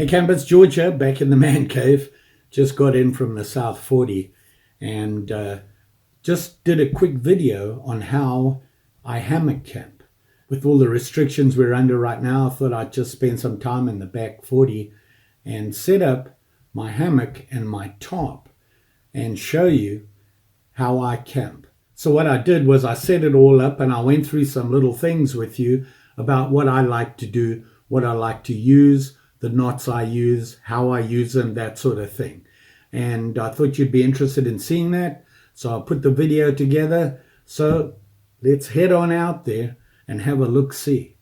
Hey campers, Georgia back in the man cave. Just got in from the South 40 and just did a quick video on how I hammock camp. With all the restrictions we're under right now, I thought I'd just spend some time in the back 40 and set up my hammock and my tarp and show you how I camp. So what I did was I set it all up and I went through some little things with you about what I like to do, what I like to use, the knots I use, how I use them, that sort of thing. And I thought you'd be interested in seeing that. So I put the video together. So let's head on out there and have a look-see.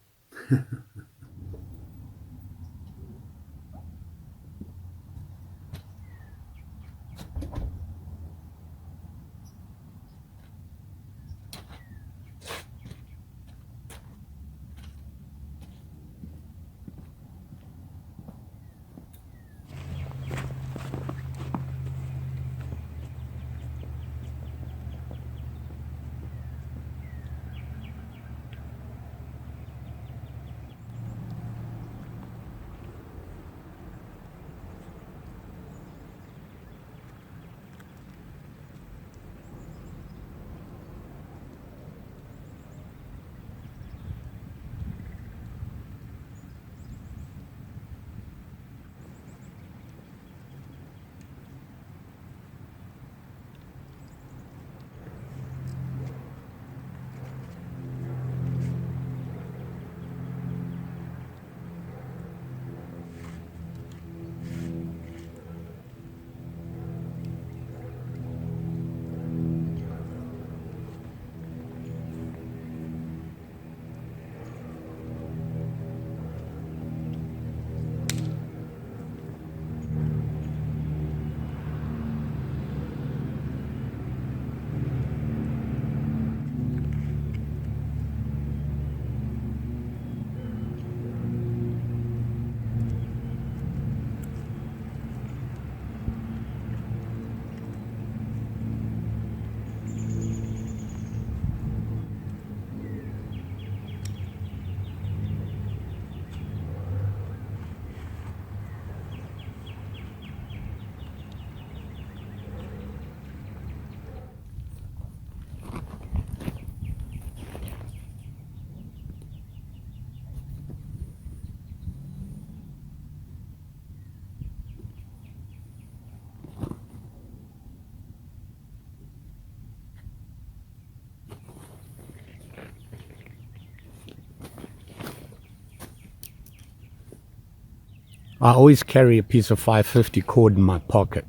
I always carry a piece of 550 cord in my pocket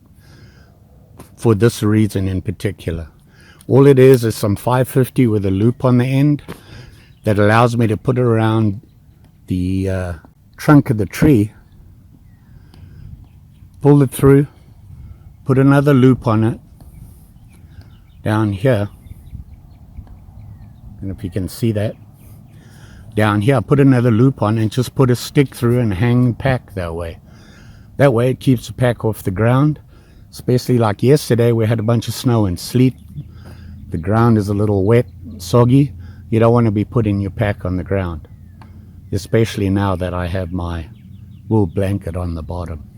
for this reason in particular. All it is some 550 with a loop on the end that allows me to put it around the trunk of the tree, pull it through, put another loop on it down here. I don't know if you can see that. Down here, put another loop on and just put a stick through and hang the pack that way. That way it keeps the pack off the ground, especially like yesterday we had a bunch of snow and sleet. The ground is a little wet, soggy. You don't want to be putting your pack on the ground, especially now that I have my wool blanket on the bottom.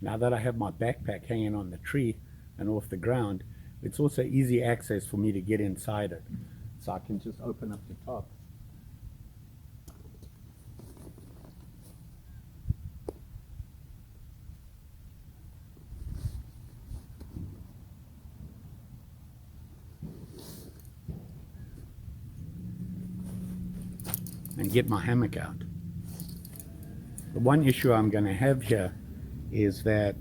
Now that I have my backpack hanging on the tree and off the ground, it's also easy access for me to get inside it. So I can just open up the top. And get my hammock out. The one issue I'm going to have here is that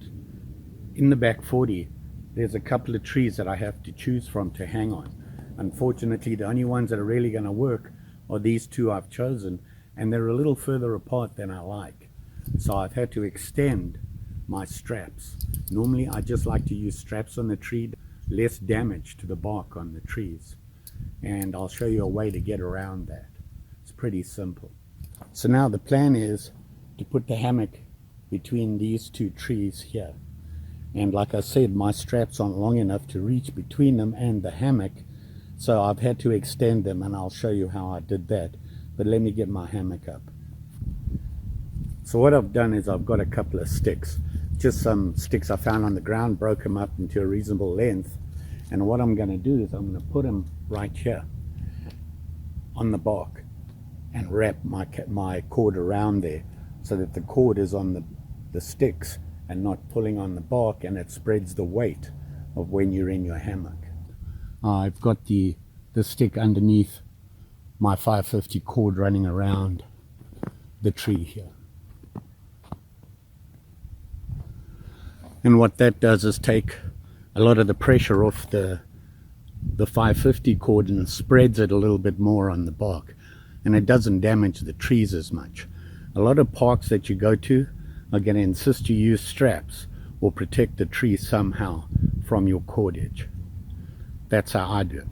in the back 40 there's a couple of trees that I have to choose from to hang on. Unfortunately, the only ones that are really going to work are these two I've chosen, and they're a little further apart than I like. So I've had to extend my straps. Normally I just like to use straps on the tree, less damage to the bark on the trees. And I'll show you a way to get around that. It's pretty simple. So now the plan is to put the hammock between these two trees here. And like I said, my straps aren't long enough to reach between them and the hammock, so I've had to extend them, and I'll show you how I did that. But let me get my hammock up. So what I've done is I've got a couple of sticks, just some sticks I found on the ground, broke them up into a reasonable length, and what I'm going to do is I'm going to put them right here on the bark and wrap my cord around there so that the cord is on the sticks and not pulling on the bark, and it spreads the weight of when you're in your hammock. I've got the stick underneath my 550 cord running around the tree here. And what that does is take a lot of the pressure off the 550 cord and spreads it a little bit more on the bark, and it doesn't damage the trees as much. A lot of parks that you go to are going to insist you use straps or protect the tree somehow from your cordage. That's how I do it.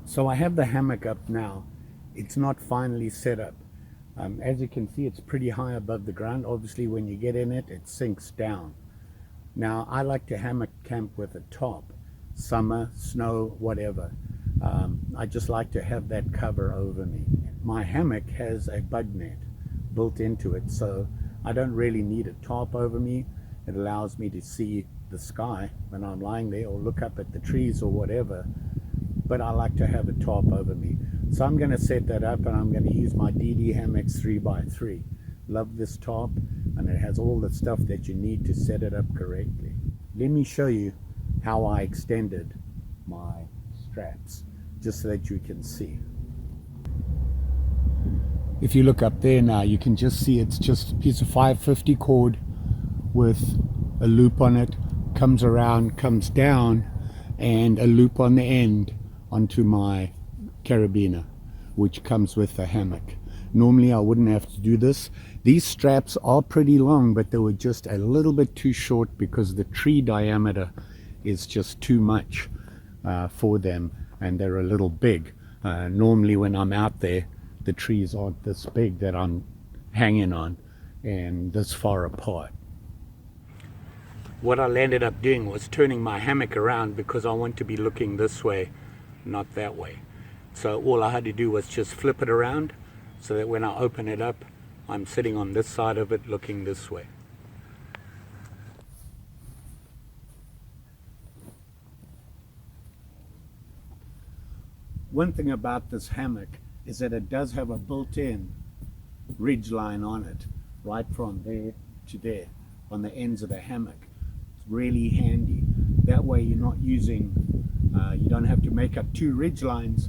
So I have the hammock up now. It's not finally set up. As you can see, it's pretty high above the ground. Obviously, when you get in it, it sinks down. Now, I like to hammock camp with a top, summer, snow, whatever. I just like to have that cover over me. My hammock has a bug net built into it, so I don't really need a tarp over me. It allows me to see the sky when I'm lying there, or look up at the trees or whatever. But I like to have a tarp over me. So I'm going to set that up, and I'm going to use my DD Hammocks 3x3. Love this tarp, and it has all the stuff that you need to set it up correctly. Let me show you how I extended my straps, just so that you can see. If you look up there now, you can just see it's just a piece of 550 cord with a loop on it, comes around, comes down, and a loop on the end onto my carabiner, which comes with the hammock. Normally I wouldn't have to do this. These straps are pretty long, but they were just a little bit too short because the tree diameter is just too much for them, and they're a little big. Normally when I'm out there, the trees aren't this big that I'm hanging on and this far apart. What I ended up doing was turning my hammock around because I want to be looking this way, not that way. So all I had to do was just flip it around so that when I open it up, I'm sitting on this side of it looking this way. One thing about this hammock is that it does have a built-in ridgeline on it, right from there to there on the ends of the hammock. It's really handy. That way you're not using, you don't have to make up two ridge lines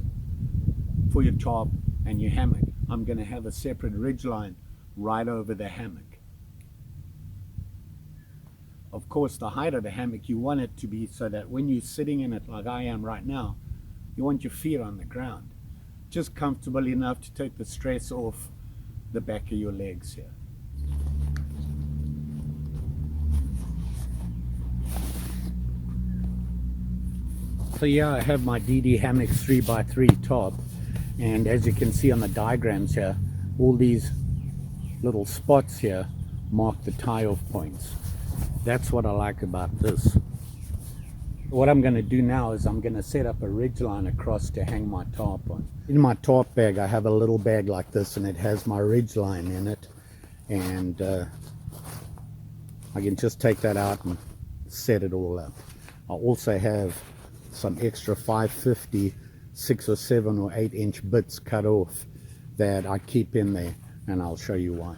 for your tarp and your hammock. I'm going to have a separate ridge line right over the hammock. Of course, the height of the hammock, you want it to be so that when you're sitting in it like I am right now, you want your feet on the ground, just comfortable enough to take the stress off the back of your legs here. So yeah, I have my DD Hammocks 3x3 tarp, and as you can see on the diagrams here, all these little spots here mark the tie-off points. That's what I like about this. What I'm going to do now is I'm going to set up a ridgeline across to hang my tarp on. In my tarp bag I have a little bag like this, and it has my ridgeline in it, and I can just take that out and set it all up. I also have some extra 550 6 or 7 or 8 inch bits cut off that I keep in there, and I'll show you why.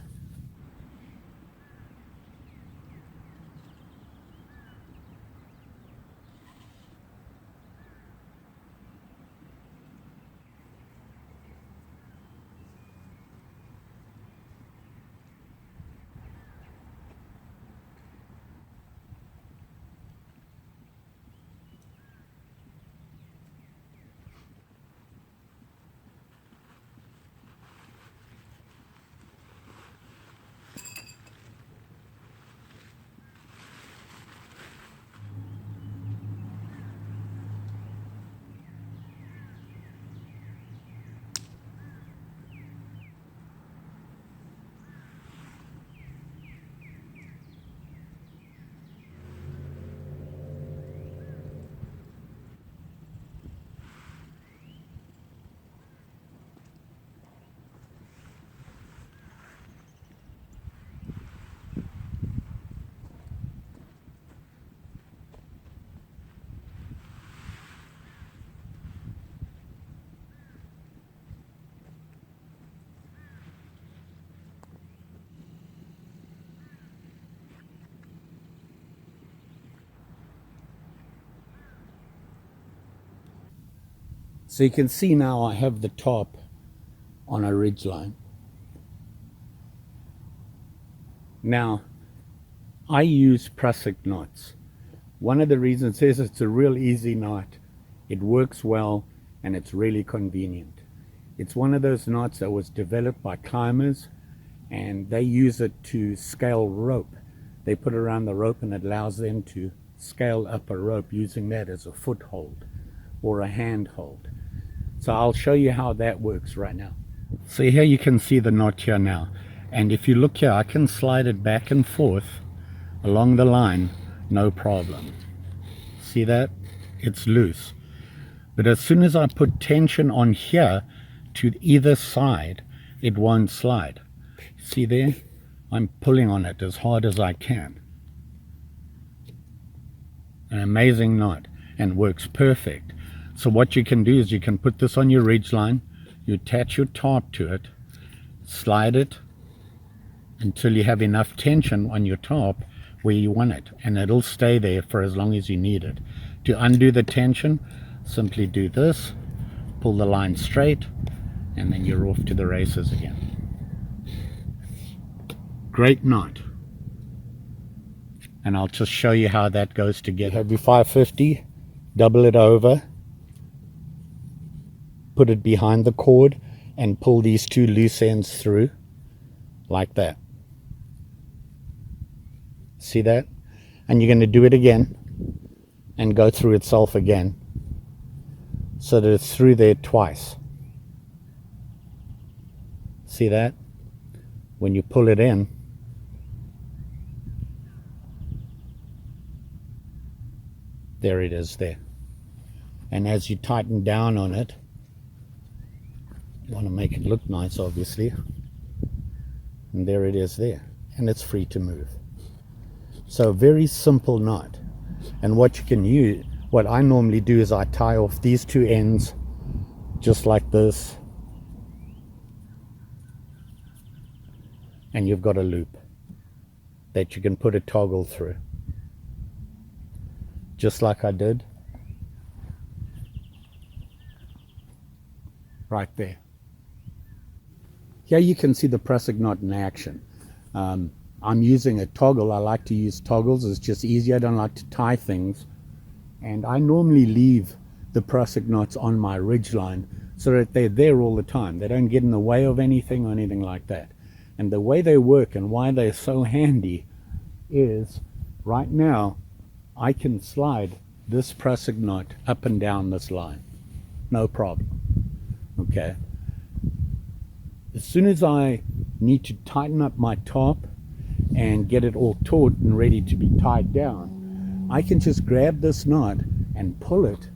So you can see now I have the top on a ridgeline. Now, I use prusik knots. One of the reasons is it's a real easy knot. It works well and it's really convenient. It's one of those knots that was developed by climbers, and they use it to scale rope. They put it around the rope and it allows them to scale up a rope using that as a foothold or a handhold. So I'll show you how that works right now. So here you can see the knot here now, and if you look here I can slide it back and forth along the line, no problem. See that? It's loose. But as soon as I put tension on here to either side, it won't slide. See there? I'm pulling on it as hard as I can. An amazing knot, and works perfect. So what you can do is you can put this on your ridgeline, you attach your tarp to it, slide it until you have enough tension on your tarp where you want it, and it'll stay there for as long as you need it. To undo the tension, simply do this, pull the line straight, and then you're off to the races again. Great knot. And I'll just show you how that goes together. Have your 550, double it over, put it behind the cord, and pull these two loose ends through like that. See that? And you're going to do it again and go through itself again so that it's through there twice. See that? When you pull it in, there it is there. And as you tighten down on it, you want to make it look nice, obviously, and there it is there, and it's free to move. So very simple knot. And what you can use, what I normally do is I tie off these two ends just like this, and you've got a loop that you can put a toggle through, just like I did right there. Here you can see the prusik knot in action. I'm using a toggle. I like to use toggles. It's just easier. I don't like to tie things. And I normally leave the prusik knots on my ridgeline so that they're there all the time. They don't get in the way of anything or anything like that. And the way they work and why they're so handy is right now I can slide this prusik knot up and down this line. No problem. Okay. As soon as I need to tighten up my tarp and get it all taut and ready to be tied down, I can just grab this knot and pull it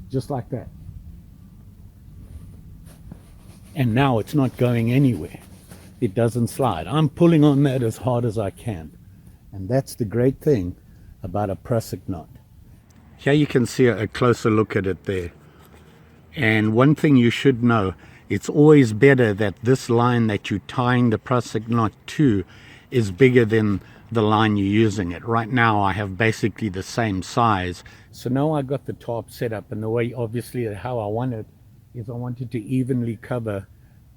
just like that. And now it's not going anywhere. It doesn't slide. I'm pulling on that as hard as I can. And that's the great thing about a prusik knot. Here you can see a closer look at it there. And one thing you should know, it's always better that this line that you're tying the prusik knot to is bigger than the line you're using it. Right now I have basically the same size. So now I got the tarp set up, and the way, obviously, how I want it is I wanted to evenly cover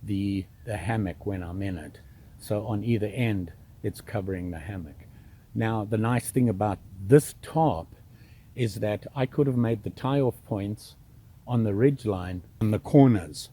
the hammock when I'm in it. So on either end it's covering the hammock. Now the nice thing about this tarp is that I could have made the tie-off points on the ridgeline on the corners.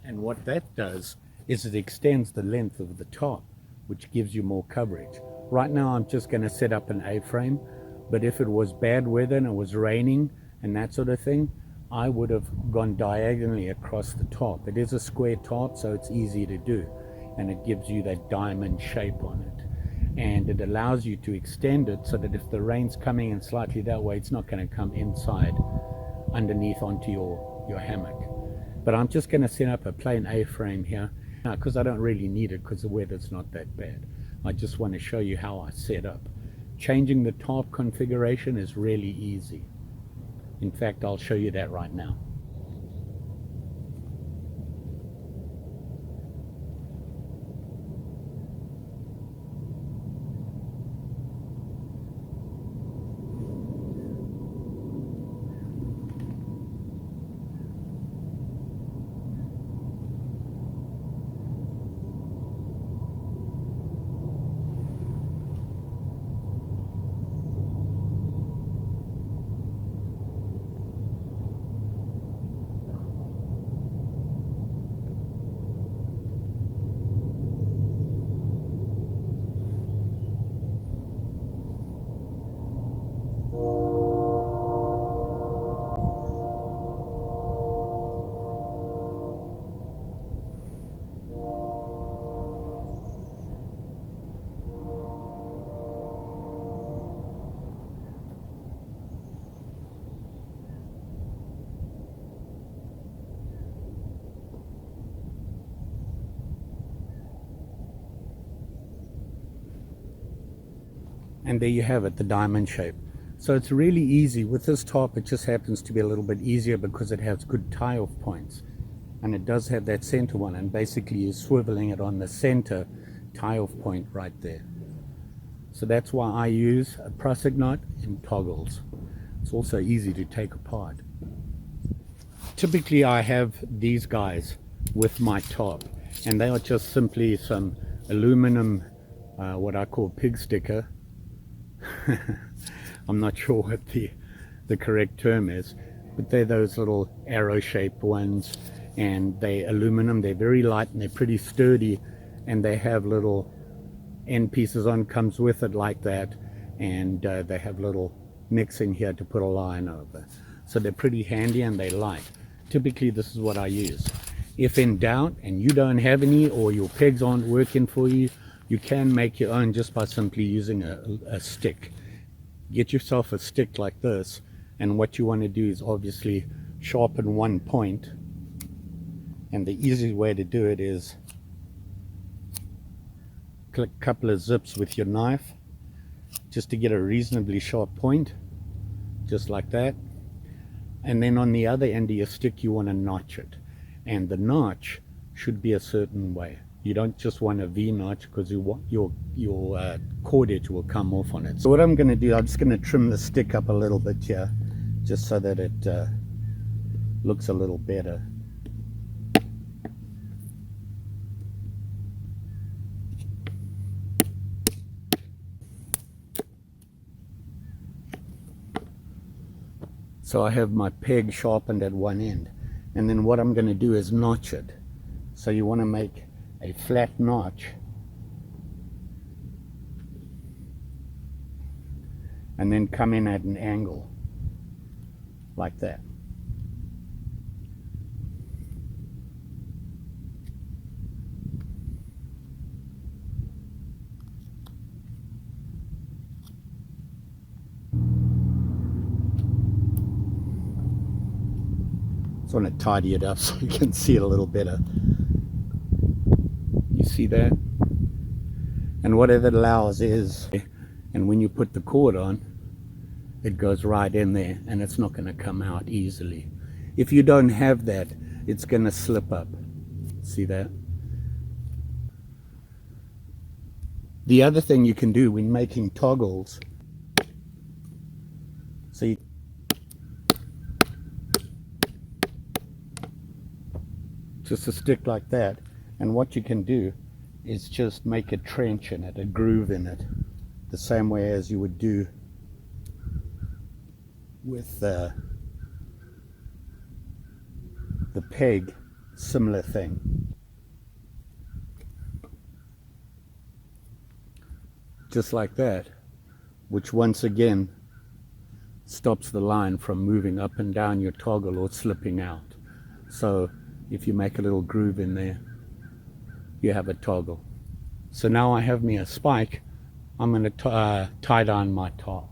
And what that does is it extends the length of the tarp, which gives you more coverage. Right now I'm just going to set up an A-frame, but if it was bad weather and it was raining and that sort of thing, I would have gone diagonally across the tarp. It is a square tarp, so it's easy to do, and it gives you that diamond shape on it. And it allows you to extend it so that if the rain's coming in slightly that way, it's not going to come inside underneath onto your hammock. But I'm just going to set up a plain A-frame here because I don't really need it because the weather's not that bad. I just want to show you how I set up. Changing the tarp configuration is really easy. In fact, I'll show you that right now. And there you have it, the diamond shape. So it's really easy. With this tarp, it just happens to be a little bit easier because it has good tie-off points. And it does have that center one, and basically you're swiveling it on the center tie-off point right there. So that's why I use a prusik knot in toggles. It's also easy to take apart. Typically I have these guys with my tarp, and they are just simply some aluminum, what I call pig sticker. I'm not sure what the correct term is, but they're those little arrow shaped ones, and they're aluminum. They're very light and they're pretty sturdy, and they have little end pieces on, comes with it like that, and they have little nicks in here to put a line over. So they're pretty handy and they're light. Typically this is what I use. If in doubt and you don't have any, or your pegs aren't working for you, you can make your own just by simply using a stick. Get yourself a stick like this, and what you want to do is obviously sharpen one point, and the easy way to do it is click a couple of zips with your knife just to get a reasonably sharp point, just like that. And then on the other end of your stick you want to notch it, and the notch should be a certain way. You don't just want a V notch, because your cord edge will come off on it. So what I'm going to do, I'm just going to trim the stick up a little bit here, just so that it looks a little better. So I have my peg sharpened at one end, and then what I'm going to do is notch it. So you want to make a flat notch, and then come in at an angle like that. Just want to tidy it up so you can see it a little better. You see that? And what it allows is, and when you put the cord on, it goes right in there and it's not going to come out easily. If you don't have that, it's going to slip up. See that? The other thing you can do when making toggles, see, just a stick like that, and what you can do is just make a trench in it, a groove in it, the same way as you would do with the peg, similar thing. Just like that, which once again stops the line from moving up and down your toggle or slipping out. So if you make a little groove in there, you have a toggle. So now I have me a spike. I'm going to tie down my tarp.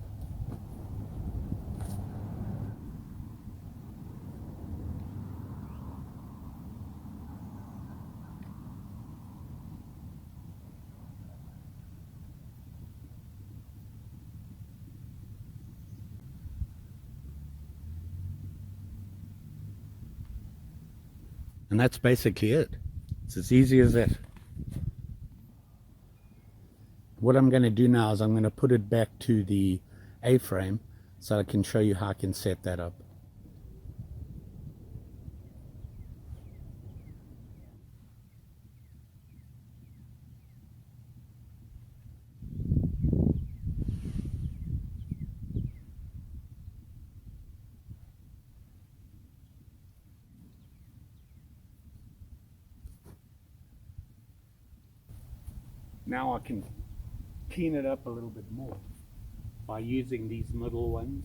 And that's basically it. It's as easy as that. What I'm going to do now is I'm going to put it back to the A-frame so I can show you how I can set that up. Now I can clean it up a little bit more by using these middle ones.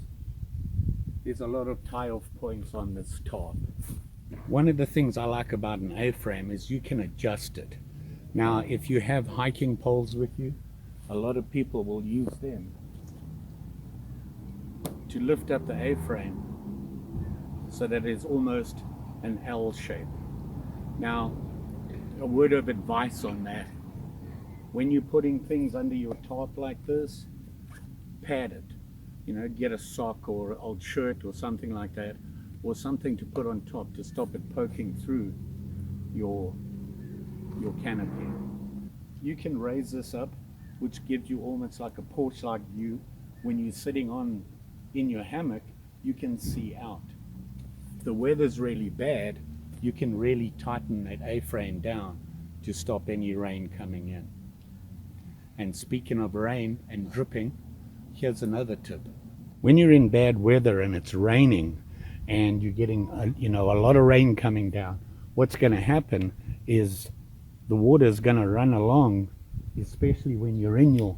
There's a lot of tie-off points on this tarp. One of the things I like about an A-frame is you can adjust it. Now if you have hiking poles with you, a lot of people will use them to lift up the A-frame so that it's almost an L shape. Now a word of advice on that: when you're putting things under your tarp like this, pad it. You know, get a sock or an old shirt or something like that, or something to put on top to stop it poking through your canopy. You can raise this up, which gives you almost like a porch-like view. When you're sitting in your hammock, you can see out. If the weather's really bad, you can really tighten that A-frame down to stop any rain coming in. And speaking of rain and dripping, here's another tip. When you're in bad weather and it's raining and you're getting a lot of rain coming down, what's going to happen is the water is going to run along, especially when you're in your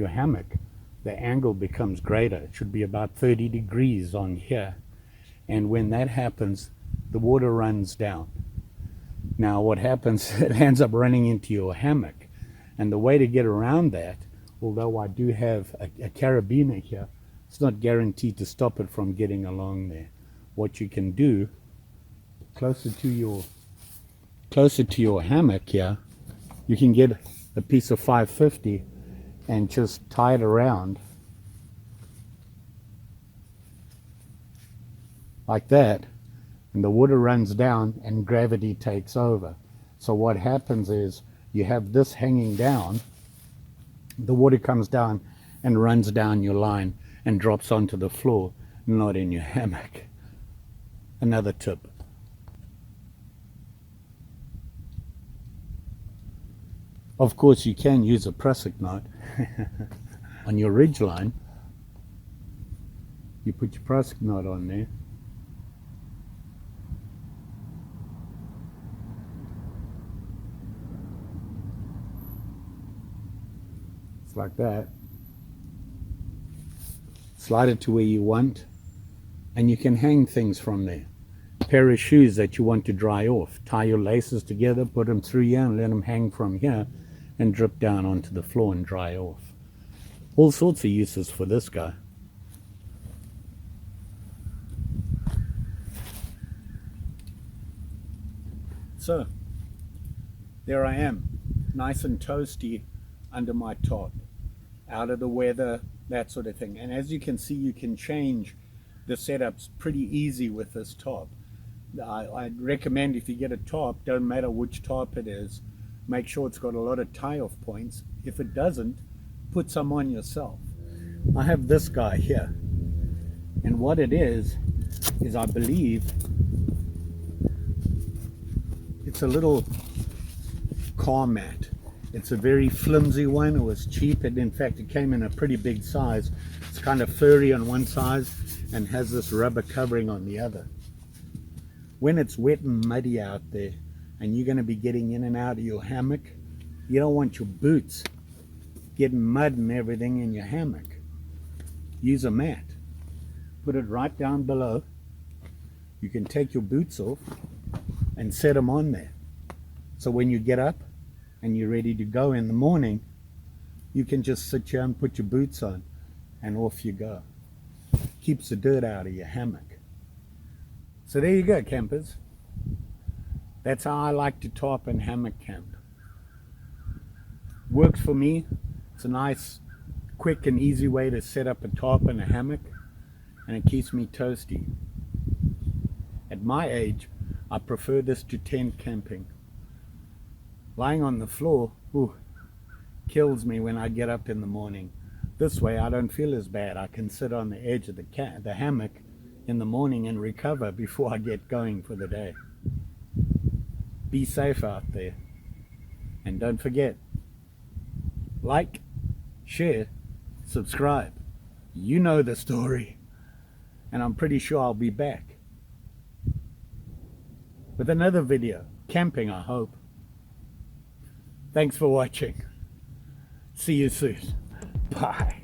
hammock. The angle becomes greater. It should be about 30 degrees on here. And when that happens, the water runs down. Now what happens, it ends up running into your hammock. And the way to get around that, although I do have a carabiner here, it's not guaranteed to stop it from getting along there. What you can do, closer to your hammock here, you can get a piece of 550 and just tie it around like that, and the water runs down and gravity takes over. So what happens is you have this hanging down, the water comes down and runs down your line and drops onto the floor, not in your hammock. Another tip. Of course, you can use a prusik knot on your ridgeline. You put your prusik knot on there. Like that, slide it to where you want, and you can hang things from there. Pair of shoes that you want to dry off, tie your laces together, put them through here and let them hang from here and drip down onto the floor and dry off. All sorts of uses for this guy. So there I am, nice and toasty under my tarp, out of the weather, that sort of thing. And as you can see, you can change the setups pretty easy with this tarp. I'd recommend, if you get a tarp, don't matter which tarp it is, make sure it's got a lot of tie-off points. If it doesn't, put some on yourself. I have this guy here, and what it is I believe it's a little car mat. It's a very flimsy one. It was cheap, and in fact it came in a pretty big size. It's kind of furry on one side and has this rubber covering on the other. When it's wet and muddy out there and you're going to be getting in and out of your hammock, you don't want your boots getting mud and everything in your hammock. Use a mat. Put it right down below. You can take your boots off and set them on there. So when you get up and you're ready to go in the morning, you can just sit here and put your boots on and off you go. Keeps the dirt out of your hammock. So there you go, campers. That's how I like to tarp and hammock camp. Works for me. It's a nice, quick and easy way to set up a tarp and a hammock, and it keeps me toasty. At my age, I prefer this to tent camping. Lying on the floor, kills me when I get up in the morning. This way I don't feel as bad. I can sit on the edge of the hammock in the morning and recover before I get going for the day. Be safe out there. And don't forget, like, share, subscribe. You know the story. And I'm pretty sure I'll be back with another video. Camping, I hope. Thanks for watching. See you soon. Bye.